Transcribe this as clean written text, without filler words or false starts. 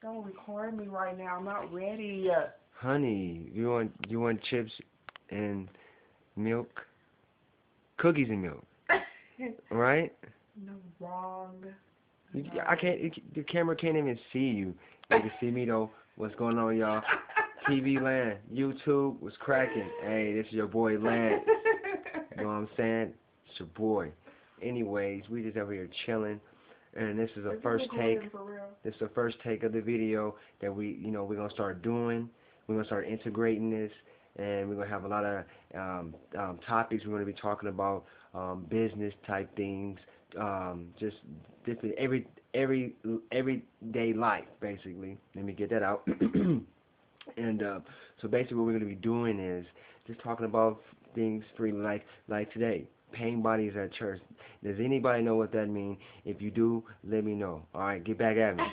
Don't record me right now. I'm not ready. Honey, you want chips and milk? Cookies and milk, right? No, wrong. I can't. The camera can't even see you. They can see me though. What's going on, y'all? TV Land, YouTube, what's cracking? Hey, this is your boy Lance. You know what I'm saying? It's your boy. Anyways, we just over here chilling, and this is the first take. This is the first take of the video that we're gonna start doing. We're gonna start integrating this, and we're gonna have a lot of topics. We're gonna be talking about business type things, just different everyday life, basically. Let me get that out. And so basically what we're going to be doing is just talking about things freely, like today, paying bodies at church. Does anybody know what that means? If you do, let me know. All right, get back at me.